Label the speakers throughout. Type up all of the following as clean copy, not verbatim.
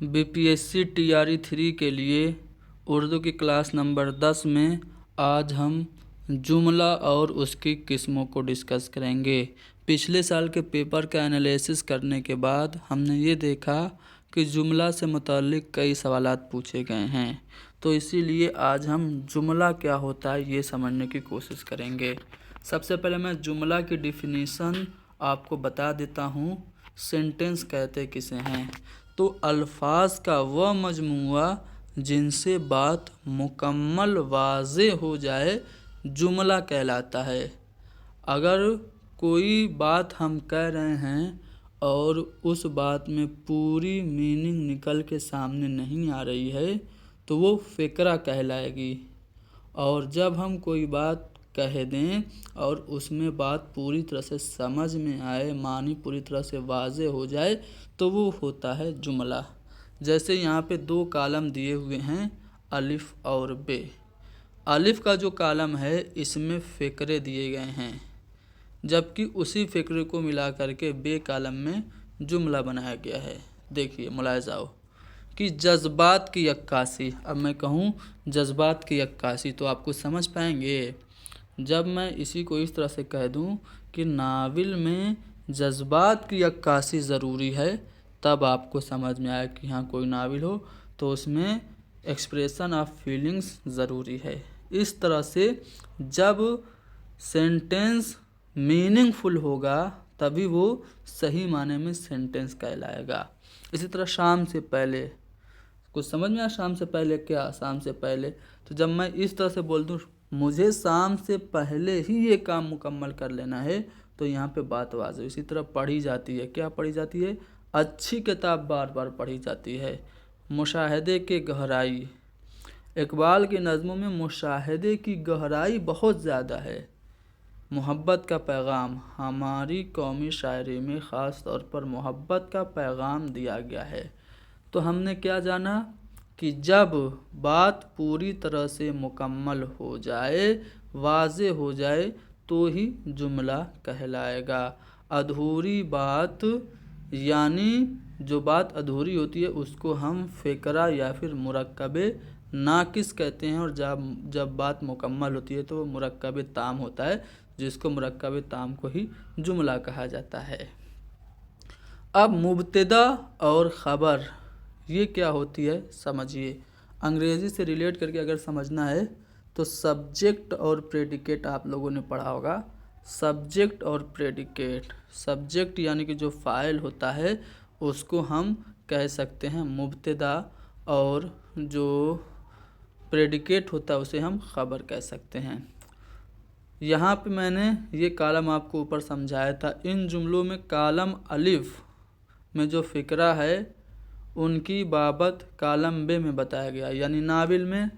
Speaker 1: BPSC TRE 3 के लिए उर्दू की क्लास नंबर 10 में आज हम जुमला और उसकी किस्मों को डिस्कस करेंगे। पिछले साल के पेपर का एनालिसिस करने के बाद हमने ये देखा कि जुमला से मुताल्लिक कई सवालात पूछे गए हैं, तो इसीलिए आज हम जुमला क्या होता है ये समझने की कोशिश करेंगे। सबसे पहले मैं जुमला की डिफिनीशन आपको बता देता हूँ। सेंटेंस कहते किसे हैं? तो अल्फाज का वह मजमूआ जिनसे बात मुकम्मल वाज़े हो जाए जुमला कहलाता है। अगर कोई बात हम कह रहे हैं और उस बात में पूरी मीनिंग निकल के सामने नहीं आ रही है तो वो फ़िक्रा कहलाएगी। और जब हम कोई बात कह दें और उसमें बात पूरी तरह से समझ में आए, मानी पूरी तरह से वाज़े हो जाए, तो वो होता है जुमला। जैसे यहाँ पे 2 कॉलम दिए हुए हैं, अलिफ और बे। अलिफ का जो कॉलम है इसमें फ़िक्रे दिए गए हैं, जबकि उसी फ़िक्रे को मिला करके बे कॉलम में जुमला बनाया गया है। देखिए मुलाहिज़ा कि जज्बात की अक्कासी। अब मैं कहूँ जज्बात की अक्कासी तो आपको समझ पाएंगे। जब मैं इसी को इस तरह से कह दूँ कि नावल में जज्बात की अक्कासी ज़रूरी है, तब आपको समझ में आया कि हाँ कोई नावल हो तो उसमें एक्सप्रेशन ऑफ फीलिंग्स ज़रूरी है। इस तरह से जब सेंटेंस मीनिंगफुल होगा तभी वो सही माने में सेंटेंस कहलाएगा। इसी तरह शाम से पहले, कुछ समझ में आया? शाम से पहले क्या? शाम से पहले तो जब मैं इस तरह से बोल दूँ मुझे शाम से पहले ही ये काम मुकम्मल कर लेना है, तो यहाँ पे बात वाज़ेह। इसी तरह पढ़ी जाती है, क्या पढ़ी जाती है? अच्छी किताब बार बार पढ़ी जाती है। मुशाहदे की गहराई, इकबाल की नज़मों में मुशाहदे की गहराई बहुत ज़्यादा है। मोहब्बत का पैगाम, हमारी कौमी शायरी में ख़ास तौर पर मोहब्बत का पैगाम दिया गया है। तो हमने क्या जाना कि जब बात पूरी तरह से मुकम्मल हो जाए, वाज़े हो जाए, तो ही जुमला कहलाएगा। अधूरी बात यानी जो बात अधूरी होती है उसको हम फ़िक्रा या फिर मुरक्कबे नाकिस कहते हैं, और जब बात मुकम्मल होती है तो वो मुरक्कबे ताम होता है, जिसको मुरक्कबे ताम को ही जुमला कहा जाता है। अब मुब्तदा और ख़बर ये क्या होती है समझिए। अंग्रेज़ी से रिलेट करके अगर समझना है तो सब्जेक्ट और प्रेडिकेट आप लोगों ने पढ़ा होगा। सब्जेक्ट और प्रेडिकेट, सब्जेक्ट यानी कि जो फ़ाइल होता है उसको हम कह सकते हैं मुब्तदा, और जो प्रेडिकेट होता है उसे हम ख़बर कह सकते हैं। यहाँ पे मैंने ये कॉलम आपको ऊपर समझाया था। इन जुमलों में कॉलम अलिफ में जो फ़िक्रा है उनकी बाबत कॉलम बे में बताया गया, यानी नावल में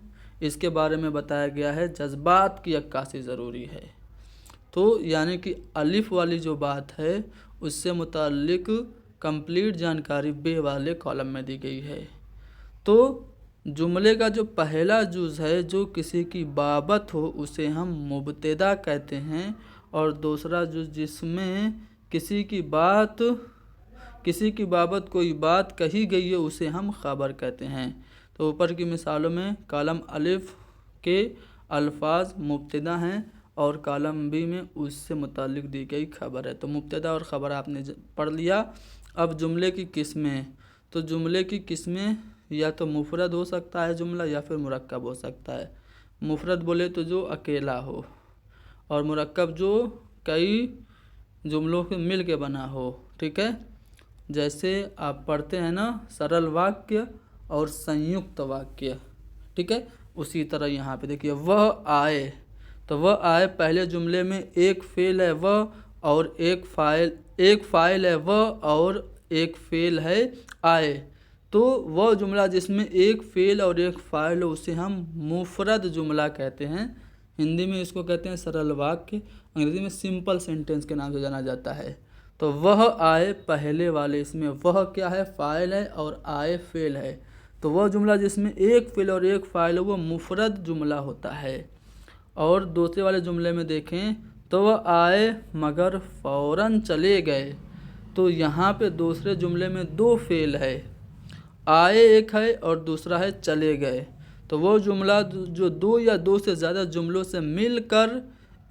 Speaker 1: इसके बारे में बताया गया है जज्बात की अक्कासी ज़रूरी है। तो यानी कि अलिफ वाली जो बात है उससे मुताल्लिक कंप्लीट जानकारी बे वाले कॉलम में दी गई है। तो जुमले का जो पहला जुज़ है जो किसी की बाबत हो उसे हम मुब्तदा कहते हैं, और दूसरा जुज़ जिसमें किसी की बाबत कोई बात कही गई है उसे हम ख़बर कहते हैं। तो ऊपर की मिसालों में कॉलम अलिफ के अल्फाज मुब्तदा हैं और कॉलम बी में उससे मुताल्लिक दी गई खबर है। तो मुब्तदा और ख़बर आपने पढ़ लिया। अब जुमले की किस्में, तो जुमले की किस्में या तो मुफरद हो सकता है जुमला या फिर मुरक्कब हो सकता है। मुफरद बोले तो जो अकेला हो, और मुरक्कब जो कई जुमलों के मिल के बना हो। ठीक है, जैसे आप पढ़ते हैं ना सरल वाक्य और संयुक्त वाक्य। ठीक है, उसी तरह यहाँ पे देखिए वह आए, तो वह आए पहले जुमले में एक फ़ेल है वह और एक फ़ाइल है वह और एक फ़ेल है आए। तो वह जुमला जिसमें एक फ़ेल और एक फ़ाइल हो उसे हम मुफरद जुमला कहते हैं। हिंदी में इसको कहते हैं सरल वाक्य, अंग्रेज़ी में सिंपल सेंटेंस के नाम से जाना जाता है। तो वह आए पहले वाले, इसमें वह क्या है? फ़ाइल है और आए फ़ेल है। तो वह जुमला जिसमें एक फ़ेल और एक फ़ाइल है वो मुफरद जुमला होता है। और दूसरे वाले जुमले में देखें तो वह आए मगर फ़ौरन चले गए, तो यहाँ पे दूसरे जुमले में 2 फ़ेल है आए एक है और दूसरा है चले गए। तो वो जुमला जो दो या दो से ज़्यादा जुमलों से मिलकर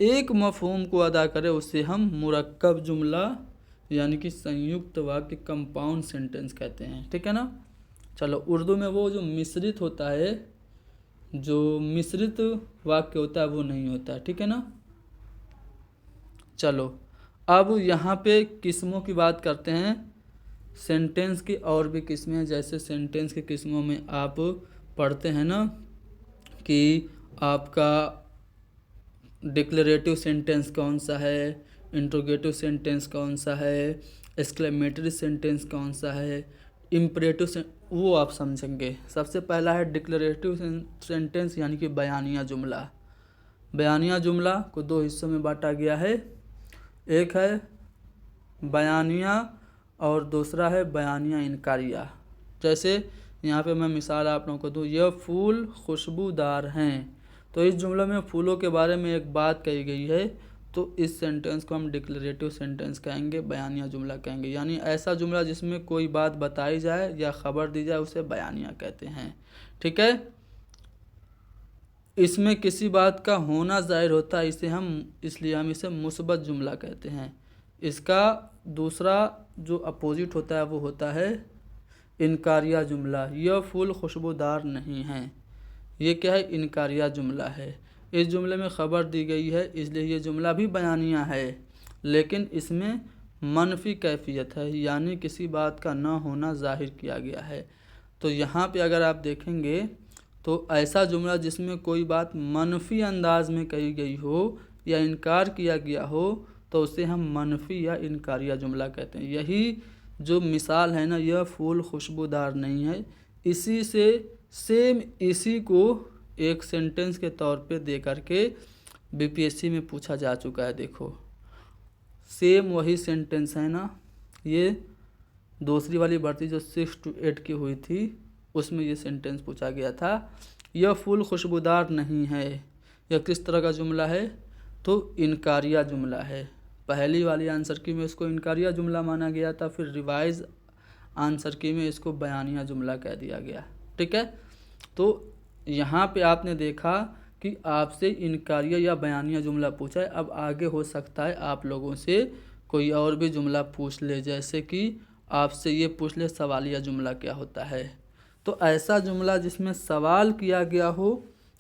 Speaker 1: एक मफहूम को अदा करे उसे हम मुरक्कब जुमला यानी कि संयुक्त वाक्य कंपाउंड सेंटेंस कहते हैं। ठीक है ना। चलो उर्दू में वो जो मिश्रित होता है, जो मिश्रित वाक्य होता है वो नहीं होता। ठीक है ना। चलो अब यहाँ पे किस्मों की बात करते हैं। सेंटेंस की और भी किस्में हैं। जैसे सेंटेंस की किस्मों में आप पढ़ते हैं ना कि आपका डिक्लेरेटिव सेंटेंस कौन सा है, इंट्रोगेटिव सेंटेंस कौन सा है, एक्सक्लेमेटरी सेंटेंस कौन सा है, इम्परेटिव वो आप समझेंगे। सबसे पहला है डिक्लेरेटिव सेंटेंस यानी कि बयानिया जुमला। बयानिया जुमला को दो हिस्सों में बांटा गया है। एक है बयानिया और दूसरा है बयानिया इनकारिया। जैसे यहाँ पे मैं मिसाल आप लोगों को दूँ, यह फूल खुशबूदार हैं। तो इस जुमले में फूलों के बारे में एक बात कही गई है, तो इस सेंटेंस को हम डिक्लेरेटिव सेंटेंस कहेंगे, बयानिया जुमला कहेंगे। यानी ऐसा जुमला जिसमें कोई बात बताई जाए या खबर दी जाए उसे बयानिया कहते हैं। ठीक है। इसमें किसी बात का होना जाहिर होता है, इसलिए हम इसे मुस्बत जुमला कहते हैं। इसका दूसरा जो अपोजिट होता है वो होता है इनकारिया जुमला। यह फूल खुशबूदार नहीं है, ये क्या है, इनकारिया जुमला है। इस जुमले में खबर दी गई है इसलिए ये जुमला भी बयानिया है, लेकिन इसमें मनफी कैफियत है, यानी किसी बात का न होना जाहिर किया गया है। तो यहाँ पे अगर आप देखेंगे तो ऐसा जुमला जिसमें कोई बात मनफी अंदाज में कही गई हो या इनकार किया गया हो तो उसे हम मनफी या इनकारिया जुमला कहते हैं। यही जो मिसाल है ना, यह फूल खुशबूदार नहीं है, इसी से सेम इसी को एक सेंटेंस के तौर पे दे करके बीपीएससी में पूछा जा चुका है। देखो सेम वही सेंटेंस है ना, ये दूसरी वाली भर्ती जो 6 to 8 की हुई थी उसमें ये सेंटेंस पूछा गया था, यह फूल खुशबूदार नहीं है। यह किस तरह का जुमला है, तो इनकारिया जुमला है। पहली वाली आंसर की में इसको इनकारिया जुमला माना गया था, फिर रिवाइज आंसर की में इसको बयानिया जुमला कह दिया गया। ठीक है। तो यहाँ पे आपने देखा कि आपसे इनकारिया या बयानिया जुमला पूछा है। अब आगे हो सकता है आप लोगों से कोई और भी जुमला पूछ ले, जैसे कि आपसे ये पूछ ले सवालिया जुमला क्या होता है। तो ऐसा जुमला जिसमें सवाल किया गया हो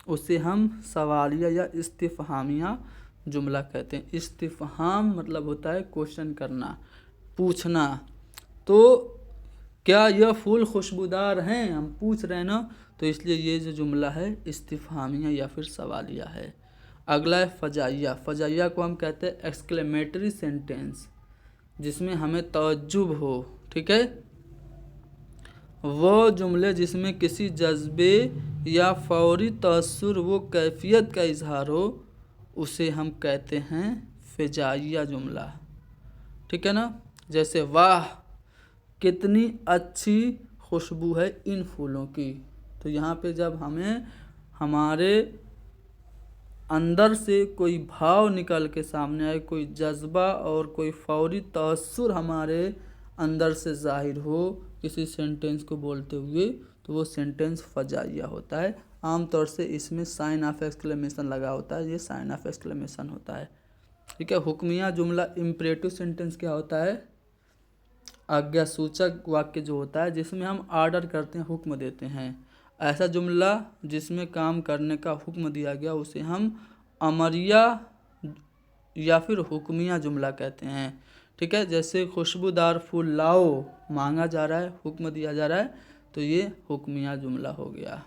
Speaker 1: उसे हम सवालिया या इस्तिफ़हामिया जुमला कहते हैं। इस्तिफ़हाम मतलब होता है क्वेश्चन करना, पूछना। तो क्या यह फूल खुशबूदार हैं, हम पूछ रहे हैं ना, तो इसलिए ये जो जुमला है इस्तिफ़हामिया या फिर सवालिया है। अगला है फ़जाइया। फ़जाइया को हम कहते हैं एक्सक्लेमेटरी सेंटेंस, जिसमें हमें तअज्जुब हो। ठीक है। वो जुमले जिसमें किसी जज्बे या फौरी तअस्सुर व कैफियत का इजहार हो उसे हम कहते हैं फ़जाइया जुमला। ठीक है ना। जैसे वाह कितनी अच्छी खुशबू है इन फूलों की। तो यहाँ पे जब हमें हमारे अंदर से कोई भाव निकल के सामने आए, कोई जज्बा और कोई फौरी तअस्सुर हमारे अंदर से जाहिर हो किसी सेंटेंस को बोलते हुए, तो वो सेंटेंस फ़जाइया होता है। आमतौर से इसमें साइन ऑफ एक्सक्लेमेशन लगा होता है, ये साइन ऑफ एक्सक्लेमेशन होता है। ठीक है। हुक्मिया जुमला इम्परेटिव सेंटेंस क्या होता है, आज्ञा सूचक वाक्य जो होता है जिसमें हम आर्डर करते हैं, हुक्म देते हैं। ऐसा जुमला जिसमें काम करने का हुक्म दिया गया उसे हम अमरिया या फिर हुक्मिया जुमला कहते हैं। ठीक है। जैसे खुशबूदार फूल लाओ, मांगा जा रहा है, हुक्म दिया जा रहा है, तो ये हुक्मिया जुमला हो गया।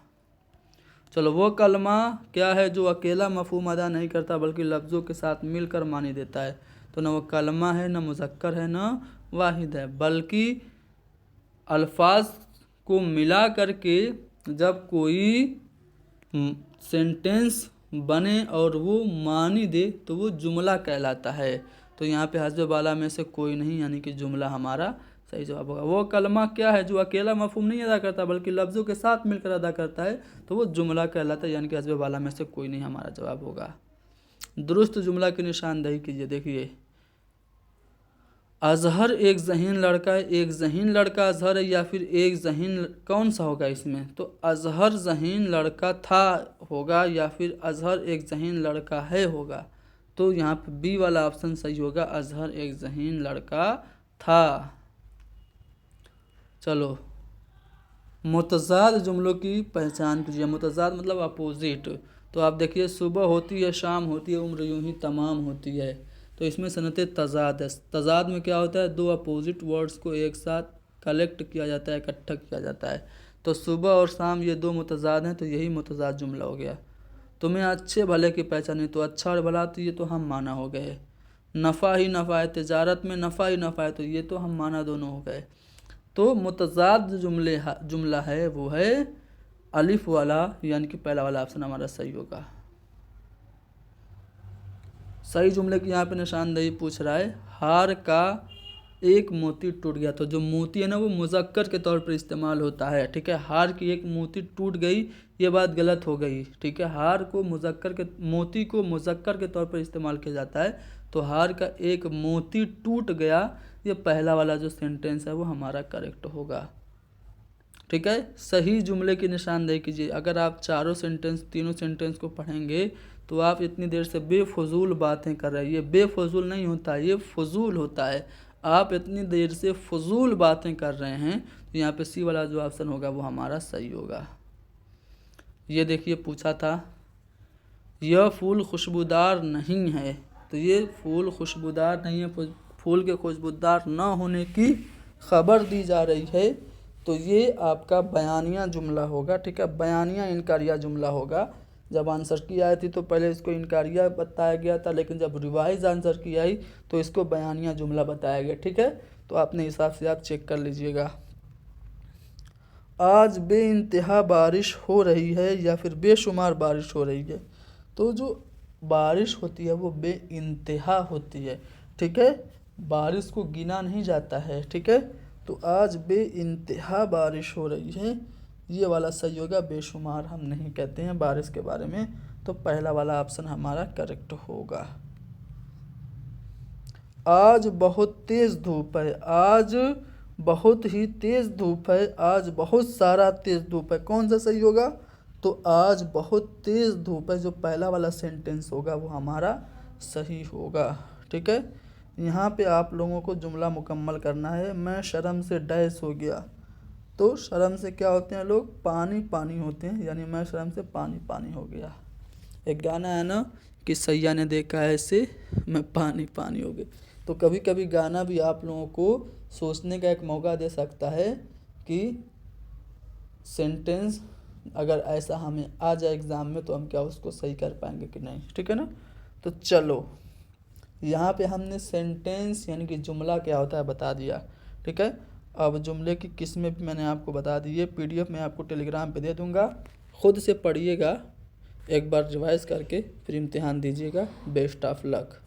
Speaker 1: चलो वो कलमा क्या है जो अकेला मफहूम अदा नहीं करता बल्कि लफ्ज़ों के साथ मिलकर मानी देता है। तो न वो कलमा है, न मुज़क्कर है, न वाहिद है, बल्कि अल्फाज को मिला करके जब कोई सेंटेंस बने और वो मानी दे तो वो जुमला कहलाता है। तो यहाँ पे हस्ब वाला में से कोई नहीं, यानी कि जुमला हमारा सही जवाब होगा। वो कलमा क्या है जो अकेला मफहूम नहीं अदा करता बल्कि लफ्ज़ों के साथ मिलकर अदा करता है, तो वो जुमला कहलाता है, यानी कि हस्ब वाला में से कोई नहीं हमारा जवाब होगा। दुरुस्त जुमला की निशानदेही कीजिए। देखिए अजहर एक ज़हीन लड़का है, एक ज़हीन लड़का अजहर है या फिर एक ज़हीन कौन सा होगा इसमें? तो अजहर ज़हीन लड़का था होगा या फिर अजहर एक ज़हीन लड़का है होगा। तो यहाँ पे बी वाला ऑप्शन सही होगा, अजहर एक ज़हीन लड़का था। चलो, मुतज़ाद जुमलों की पहचान कीजिए। मुतज़ाद मतलब अपोजिट। तो आप देखिए, सुबह होती है, शाम होती है, उम्र यूं ही तमाम होती है। तो इसमें सनत तज़ाद है। तज़ाद में क्या होता है? दो अपोजिट वर्ड्स को एक साथ कलेक्ट किया जाता है, इकट्ठा किया जाता है। तो सुबह और शाम ये दो मुतज़ाद हैं, तो यही मुतज़ाद जुमला हो गया। तुम्हें अच्छे भले की पहचान है, तो अच्छा और भला तो ये तो हम माना हो गए। नफ़ा ही नफ़ा है, तिजारत में नफ़ा ही नफ़ा है, तो ये तो हम माना दोनों हो गए। तो मुतज़ाद जुमला है वो है अलिफ वाला, यानी कि पहला वाला ऑप्शन हमारा सही होगा। सही जुमले की यहाँ पे निशानदेही पूछ रहा है, हार का एक मोती टूट गया। तो जो मोती है ना, वो मुज़क्कर के तौर पर इस्तेमाल होता है, ठीक है। हार की एक मोती टूट गई, ये बात गलत हो गई, ठीक है। हार को मोती को मुज़क्कर के तौर पर इस्तेमाल किया जाता है। तो हार का एक मोती टूट गया, ये पहला वाला जो सेंटेंस है वो हमारा करेक्ट होगा, ठीक है। सही जुमले की निशानदेही कीजिए। अगर आप तीनों सेंटेंस को पढ़ेंगे तो आप इतनी देर से बेफजूल बातें कर रहे हैं। ये बेफजूल नहीं होता, ये फजूल होता है। आप इतनी देर से फजूल बातें कर रहे हैं, तो यहाँ पे सी वाला जो ऑप्शन होगा वो हमारा सही होगा। ये देखिए, पूछा था यह फूल खुशबूदार नहीं है। तो ये फूल खुशबूदार नहीं है, फूल के खुशबूदार ना होने की खबर दी जा रही है। तो ये आपका बयानिया जुमला होगा, ठीक है। बयानिया इनकारिया जुमला होगा। जब आंसर की आई थी तो पहले इसको इनकारिया बताया गया था, लेकिन जब रिवाइज आंसर की आई तो इसको बयानिया जुमला बताया गया, ठीक है। तो अपने हिसाब से आप चेक कर लीजिएगा। आज बेइंतहा बारिश हो रही है या फिर बेशुमार बारिश हो रही है। तो जो बारिश होती है वो बेइंतहा होती है, ठीक है। बारिश को गिना नहीं जाता है, ठीक है। तो आज बेइंतहा बारिश हो रही है, ये वाला सही होगा। बेशुमार हम नहीं कहते हैं बारिश के बारे में। तो पहला वाला ऑप्शन हमारा करेक्ट होगा। आज बहुत तेज़ धूप है, आज बहुत ही तेज़ धूप है, आज बहुत सारा तेज़ धूप है, कौन सा सही होगा? तो आज बहुत तेज़ धूप है, जो पहला वाला सेंटेंस होगा वो हमारा सही होगा, ठीक है। यहाँ पे आप लोगों को जुमला मुकम्मल करना है। मैं शर्म से डैश हो गया। तो शर्म से क्या होते हैं लोग? पानी पानी होते हैं, यानी मैं शर्म से पानी पानी हो गया। एक गाना है ना कि सैया ने देखा ऐसे मैं पानी पानी हो गया। तो कभी कभी गाना भी आप लोगों को सोचने का एक मौका दे सकता है कि सेंटेंस अगर ऐसा हमें आ जाए एग्ज़ाम में तो हम क्या उसको सही कर पाएंगे कि नहीं, ठीक है ना। तो चलो, यहाँ पे हमने सेंटेंस यानी कि जुमला क्या होता है बता दिया, ठीक है। अब जुमले की किस्में भी मैंने आपको बता दी है। PDF मैं आपको टेलीग्राम पे दे दूँगा, ख़ुद से पढ़िएगा, एक बार रिवाइज़ करके फिर इम्तिहान दीजिएगा। Best of luck.